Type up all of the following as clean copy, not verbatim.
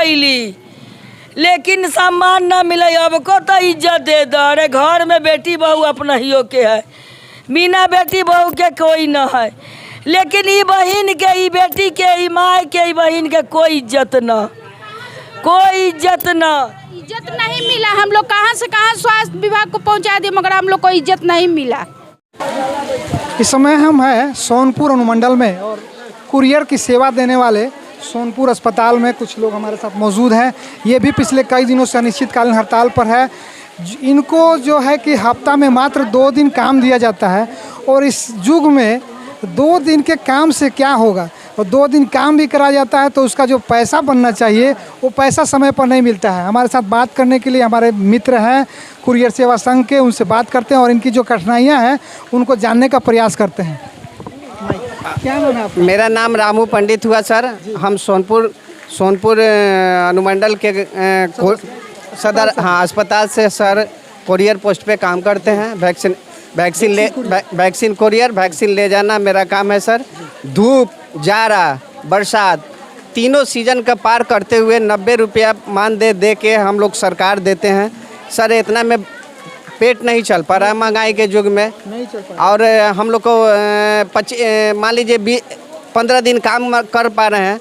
कैली, लेकिन सम्मान न मिले। अब को तो इज्जत दे दो। अरे घर में बेटी बहू अपना ही के है, बिना बेटी बहू के कोई न है। लेकिन ई बहन के, ई बेटी के, ई माँ के, ई बहन के कोई इज्जत न, कोई इज्जत न, इज्जत नहीं मिला। हम लोग कहाँ से कहाँ स्वास्थ्य विभाग को पहुँचा दिए, मगर हम लोग को इज्जत नहीं मिला। इस समय हम हैं सोनपुर अनुमंडल में और कुरियर की सेवा देने वाले सोनपुर अस्पताल में कुछ लोग हमारे साथ मौजूद हैं। ये भी पिछले कई दिनों से अनिश्चितकालीन हड़ताल पर है। इनको जो है कि हफ्ता में मात्र 2 दिन काम दिया जाता है और इस युग में 2 दिन के काम से क्या होगा। और 2 दिन काम भी करा जाता है तो उसका जो पैसा बनना चाहिए वो पैसा समय पर नहीं मिलता है। हमारे साथ बात करने के लिए हमारे मित्र हैं कुरियर सेवा संघ के, उनसे बात करते हैं और इनकी जो कठिनाइयाँ हैं उनको जानने का प्रयास करते हैं। क्या नाम है आपका? मेरा नाम रामू पंडित हुआ सर। हम सोनपुर अनुमंडल के सदर अस्पताल से सर कुरियर पोस्ट पे काम करते हैं। वैक्सीन कुरियर, वैक्सीन ले जाना मेरा काम है सर। धूप, जाड़ा, बरसात तीनों सीजन का पार करते हुए 90 रुपया मानदेय दे के हम लोग सरकार देते हैं सर। इतना में पेट नहीं चल पा रहा है महंगाई के युग में। नहीं चल पा रहा। और हम लोग को मान लीजिए 15 दिन काम कर पा रहे हैं,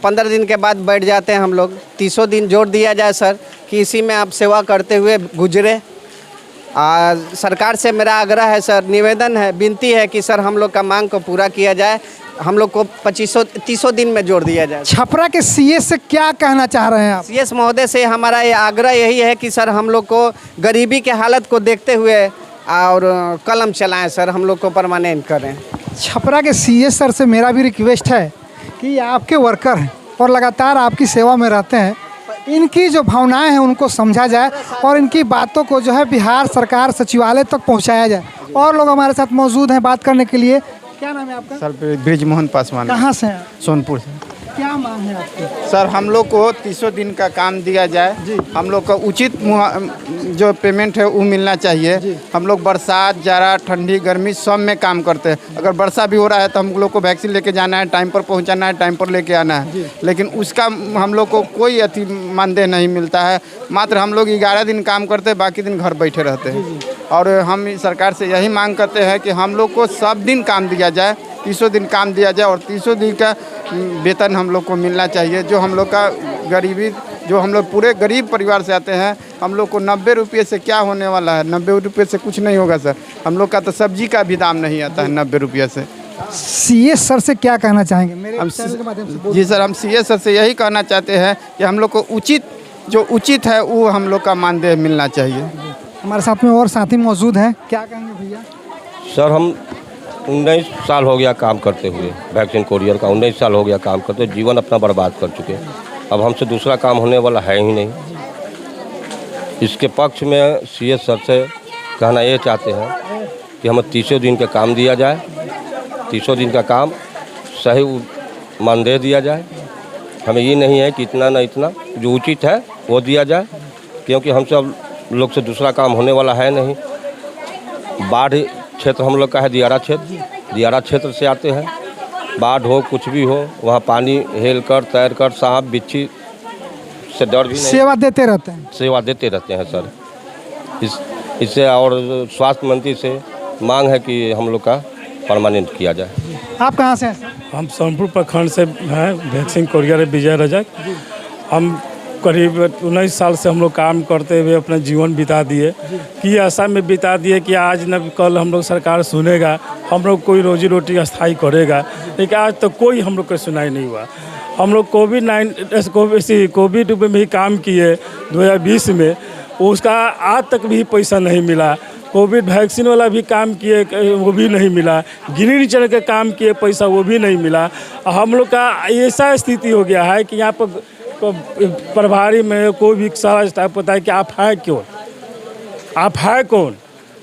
15 दिन के बाद बैठ जाते हैं हम लोग। 30 दिन जोड़ दिया जाए सर कि इसी में आप सेवा करते हुए गुजरे। सरकार से मेरा आग्रह है सर, निवेदन है, विनती है कि सर हम लोग का मांग को पूरा किया जाए। हम लोग को 2500-30 दिन में जोड़ दिया जाए। छपरा के सीएस से क्या कहना चाह रहे हैं आप? सीएस महोदय से हमारा ये आग्रह यही है कि सर हम लोग को गरीबी के हालत को देखते हुए और कलम चलाएं सर, हम लोग को परमानेंट करें। छपरा के सीएस सर से मेरा भी रिक्वेस्ट है कि आपके वर्कर हैं और लगातार आपकी सेवा में रहते हैं, इनकी जो भावनाएं हैं उनको समझा जाए और इनकी बातों को जो है बिहार सरकार सचिवालय तक पहुंचाया जाए। और लोग हमारे साथ मौजूद हैं बात करने के लिए। क्या नाम है आपका? सर ब्रिजमोहन पासवान। कहाँ से हैं? सोनपुर से। क्या मांग है आपकी? सर हम लोग को 30 दिन का काम दिया जाए। हम लोग का उचित जो पेमेंट है वो मिलना चाहिए। हम लोग बरसात, जाड़ा, ठंडी, गर्मी सब में काम करते हैं। अगर वर्षा भी हो रहा है तो हम लोग को वैक्सीन लेके जाना है, टाइम पर पहुंचाना है, टाइम पर लेके आना है। लेकिन उसका हम लोग को कोई मानदेय नहीं मिलता है। मात्र हम लोग 11 दिन काम करते हैं, बाकी दिन घर बैठे रहते हैं। और हम सरकार से यही मांग करते हैं कि हम लोग को सब दिन काम दिया जाए, 30 दिन काम दिया जाए और 30 दिन का वेतन हम लोग को मिलना चाहिए। जो हम लोग का गरीबी, जो हम लोग पूरे गरीब परिवार से आते हैं, हम लोग को 90 रुपये से क्या होने वाला है? 90 रुपये से कुछ नहीं होगा सर। हम लोग का तो सब्जी का भी दाम नहीं आता है 90 रुपये से। सीएस सर से क्या कहना चाहेंगे? मेरे चैनल के माध्यम से जी सर, हम सीएस सर से यही कहना चाहते हैं कि हम लोग को उचित है वो हम लोग का मानदेय मिलना चाहिए। हमारे साथ में और साथी मौजूद हैं। क्या कहेंगे भैया? सर हम 19 साल हो गया काम करते हुए, वैक्सीन कुरियर का 19 साल हो गया काम करते, जीवन अपना बर्बाद कर चुके। अब हमसे दूसरा काम होने वाला है ही नहीं। इसके पक्ष में सीएस सर से कहना ये चाहते हैं कि हमें 30 दिन का काम दिया जाए, 30 दिन का काम सही मानदेय दिया जाए। हमें ये नहीं है कि इतना न इतना, जो उचित है वो दिया जाए, क्योंकि हमसे अब लोग से दूसरा काम होने वाला है नहीं। बाढ़ क्षेत्र हम लोग का है, दियारा क्षेत्र से आते हैं। बाढ़ हो कुछ भी हो, वहाँ पानी हेल कर तैर कर सांप बिच्छी से डर भी नहीं, सेवा देते रहते हैं। सेवा देते रहते हैं सर। इससे और स्वास्थ्य मंत्री से मांग है कि हम लोग का परमानेंट किया जाए। आप कहाँ से हैं? हम सोनपुर प्रखंड से हैं, वैक्सीन कुरियर विजय रजक। हम करीब 19 साल से हम लोग काम करते हुए अपना जीवन बिता दिए कि ऐसा में बिता दिए कि आज न कल हम लोग सरकार सुनेगा, हम लोग कोई रोजी रोटी अस्थायी करेगा। लेकिन आज तो कोई हम लोग को सुनाई नहीं हुआ। हम लोग कोविड में भी काम किए 2020 में, उसका आज तक भी पैसा नहीं मिला। कोविड वैक्सीन वाला भी काम किए, वो भी नहीं मिला। गिनी चढ़ के काम किए, पैसा वो भी नहीं मिला। हम लोग का ऐसा स्थिति हो गया है कि यहाँ पर प्रभारी में कोई भी सारा स्टाफ पता है कि आप हैं क्यों, आप हैं कौन,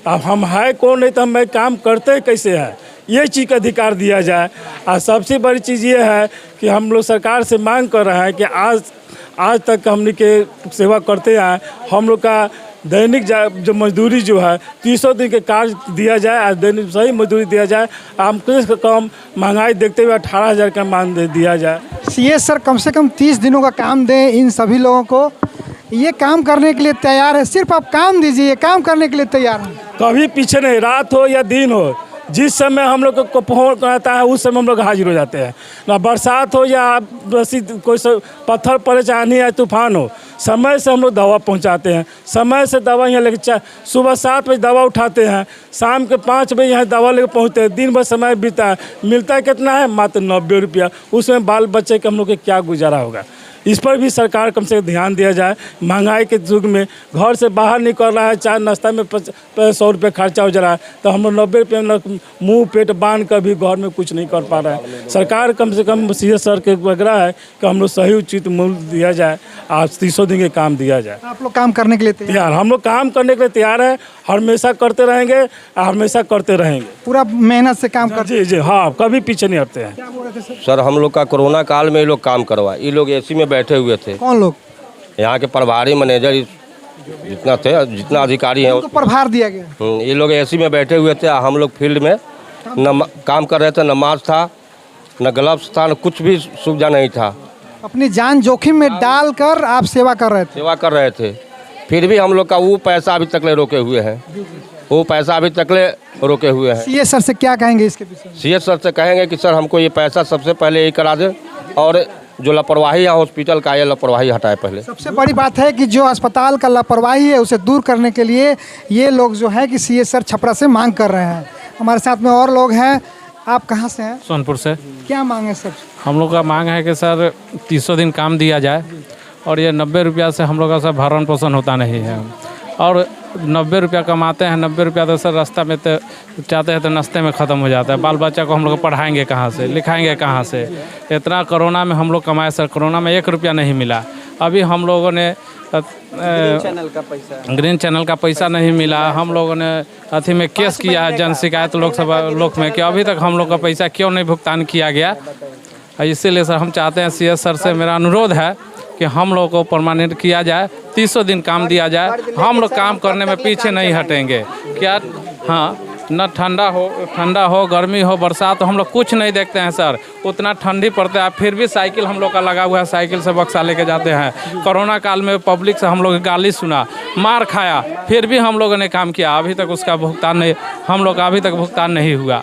अब हम हैं कौन, नहीं तो हम काम करते कैसे हैं, ये चीज़ का अधिकार दिया जाए। और सबसे बड़ी चीज़ ये है कि हम लोग सरकार से मांग कर रहे हैं कि आज तक हमने के सेवा करते हैं, हम लोग का दैनिक जो मजदूरी जो है 300 दिन के कार्य दिया जाए और दैनिक सही मजदूरी दिया जाए। आम से कम महंगाई देखते हुए 18,000 का मान दिया जाए। सीएस सर कम से कम 30 दिनों का काम दें इन सभी लोगों को। ये काम करने के लिए तैयार है, सिर्फ आप काम दीजिए, काम करने के लिए तैयार हैं। कभी पीछे नहीं, रात हो या दिन हो, जिस समय हम लोग को फोन आता है उस समय हम लोग हाजिर हो जाते हैं। ना बरसात हो या बसी कोई पत्थर पड़े चाहे आंधी या तूफान हो, समय से हम लोग दवा पहुंचाते हैं। समय से दवा यहाँ लेके सुबह 7 बजे दवा उठाते हैं, शाम के 5 बजे यहाँ दवा लेके पहुँचते हैं। दिन भर समय बीता है, मिलता है कितना है? मात्र 90 रुपया। उसमें बाल बच्चे के हम लोग के क्या गुजारा होगा? इस पर भी सरकार कम से कम ध्यान दिया जाए। महंगाई के युग में घर से बाहर निकल रहा है, चाहे नाश्ता में 100 रुपये खर्चा हो जा रहा है, तो हम लोग 90 रुपये में मुंह पेट बांध कर भी घर में कुछ नहीं कर पा रहे हैं। सरकार कम से कम सीएस सर के वगैरह है कि हम लोग सही उचित मूल्य दिया जाए, आज 300 दिन के काम दिया जाए। आप लोग काम करने के लिए तैयार, हम लोग काम करने के लिए तैयार है, हमेशा करते रहेंगे, हमेशा करते रहेंगे, पूरा मेहनत से काम करते। जी जी हाँ, कभी पीछे नहीं हटते हैं। क्या बोल रहे थे सर हम लोग का कोरोना काल में ये लोग काम करवाए। ये लोग एसी में बैठे हुए थे। कौन लोग? यहाँ के प्रभारी मैनेजर जितना थे, जितना अधिकारी हैं, उनको प्रभार दिया गया। ये लोग एसी में बैठे हुए थे। हम लोग फील्ड में न काम कर रहे थे, न मास्क था, न ग्लव्स था, न कुछ भी सुविधा नहीं था। अपनी जान जोखिम में डालकर आप सेवा कर रहे थे। फिर भी हम लोग का वो पैसा अभी तक ले रोके हुए हैं। वो पैसा अभी तक ले रोके हुए हैं। सीएस सर से क्या कहेंगे इसके पीछे? सीएस सर से कहेंगे कि सर हमको ये पैसा सबसे पहले ये करा दे, और जो लापरवाही है हॉस्पिटल का, ये लापरवाही हटाए पहले। सबसे बड़ी बात है कि जो अस्पताल का लापरवाही है उसे दूर करने के लिए ये लोग जो है कि सीएस सर छपरा से मांग कर रहे हैं। हमारे साथ में और लोग हैं। आप कहाँ से हैं? सोनपुर से। क्या मांग है सर? हम लोग का मांग है कि सर 300 दिन काम दिया जाए, और ये 90 रुपया से हम लोग का सब भरण पोषण होता नहीं है। और 90 रुपया कमाते हैं, 90 रुपया तो सर रास्ता में तो चाहते हैं तो नाश्ते में ख़त्म हो जाता है। बाल बच्चा को हम लोग पढ़ाएंगे कहाँ से, लिखाएंगे कहाँ से? इतना कोरोना में हम लोग कमाए सर, कोरोना में 1 रुपया नहीं मिला। अभी हम लोगों ने ग्रीन चैनल का पैसा नहीं मिला। हम लोगों ने अथी में केस किया है, जन शिकायत लोकसभा में, कि अभी तक हम लोग का पैसा क्यों नहीं भुगतान किया गया। इसीलिए सर हम चाहते हैं सीएस सर से मेरा अनुरोध है कि हम लोग को परमानेंट किया जाए, 300 दिन काम दिया जाए। हम लोग काम करने में पीछे नहीं हटेंगे। क्या हाँ, न ठंडा हो गर्मी हो बरसात हो, हम लोग कुछ नहीं देखते हैं सर। उतना ठंडी पड़ता है, फिर भी साइकिल हम लोग का लगा हुआ है, साइकिल से बक्सा लेके जाते हैं। कोरोना काल में पब्लिक से हम लोग गाली सुना, मार खाया, फिर भी हम लोगों ने काम किया। अभी तक उसका भुगतान नहीं, हम लोग का अभी तक भुगतान नहीं हुआ।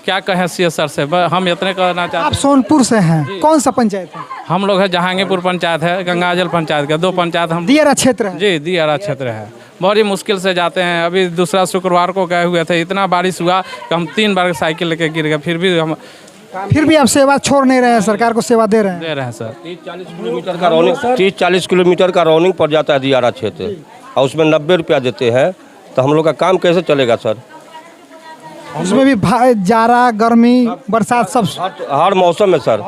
क्या कहें सीएस सर से, हम इतने कहना चाहते हैं। आप सोनपुर से हैं, कौन सा पंचायत है? हम लोग है जहांगीरपुर पंचायत है, गंगाजल पंचायत का, 2 पंचायत हम। दियारा क्षेत्र है? जी दियारा क्षेत्र है। बड़ी मुश्किल से जाते हैं। अभी दूसरा शुक्रवार को गए हुए थे, इतना बारिश हुआ कि हम 3 बार साइकिल लेके गिर गए, फिर भी आप सेवा छोड़ नहीं रहे हैं, सरकार को सेवा दे रहे हैं सर। 30-40 किलोमीटर का रनिंग, 30-40 किलोमीटर का रनिंग पड़ जाता है दियारा क्षेत्र, और उसमें 90 रुपया देते हैं, तो हम लोग का काम कैसे चलेगा सर? उसमें भी जाड़ा गर्मी बरसात सब हर मौसम में सर।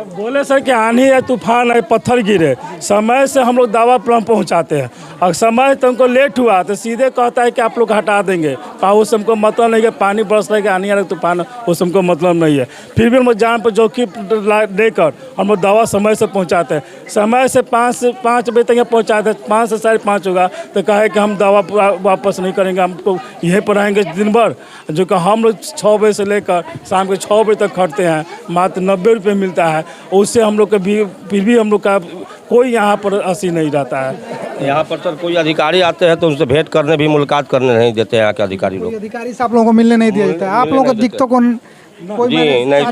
बोले सर कि आंधी है तूफान है पत्थर गिरे, समय से हम लोग दवा पहुंचाते हैं। और समय तो हमको लेट हुआ तो सीधे कहता है कि आप लोग हटा देंगे। उस हमको मतलब नहीं है, पानी बरस रहा है कि आंधी आ रहा है तूफान, उस हमको मतलब नहीं है। फिर भी हम जान पर जोखिम देकर हम लोग दवा समय से पहुंचाते हैं। समय से 5 बजे तक पहुँचाते हैं, 5 से 5:30 होगा तो कहे कि हम दवा वापस नहीं करेंगे, हमको यहीं पर रहेंगे दिन भर। जो कि हम लोग 6 बजे से लेकर शाम के 6 बजे तक खटते हैं, मात्र 90 रुपये मिलता है। उससे हम लोग का भी फिर भी हम लोग का कोई यहाँ पर हंसी नहीं रहता है। यहाँ पर सर कोई अधिकारी आते हैं तो उनसे भेंट करने भी, मुलाकात करने नहीं देते हैं यहाँ के अधिकारी लोग। अधिकारी से आप लोगों को मिलने नहीं दिया जाता है। आप लोगों को दिक्कतों को कोई नहीं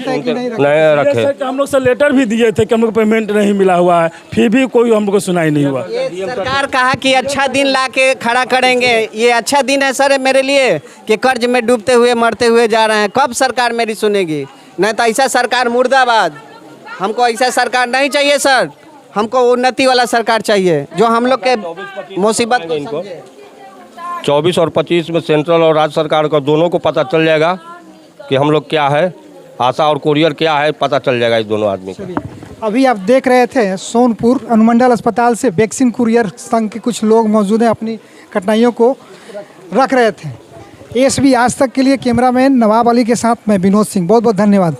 रखे। हम लोग से लेटर भी दिए थे कि हम लोग को पेमेंट नहीं मिला हुआ है, फिर भी कोई हम लोग को सुनाई नहीं हुआ। सरकार कहा कि अच्छा दिन ला के खड़ा करेंगे। ये अच्छा दिन है सर मेरे लिए कि कर्ज में डूबते हुए मरते हुए जा रहे हैं। कब सरकार मेरी सुनेगी? नहीं तो ऐसा सरकार मुर्दाबाद। हमको ऐसा सरकार नहीं चाहिए सर, हमको उन्नति वाला सरकार चाहिए जो हम लोग के मुसीबत को इनको 24 और 25 में सेंट्रल और राज्य सरकार को दोनों को पता चल जाएगा कि हम लोग क्या है, आशा और कोरियर क्या है, पता चल जाएगा इस दोनों आदमी को। अभी आप देख रहे थे सोनपुर अनुमंडल अस्पताल से वैक्सीन कुरियर संघ के कुछ लोग मौजूद हैं, अपनी कठिनाइयों को रख रहे थे। एसबी आज तक के लिए कैमरामैन नवाब अली के साथ मैं विनोद सिंह, बहुत बहुत धन्यवाद।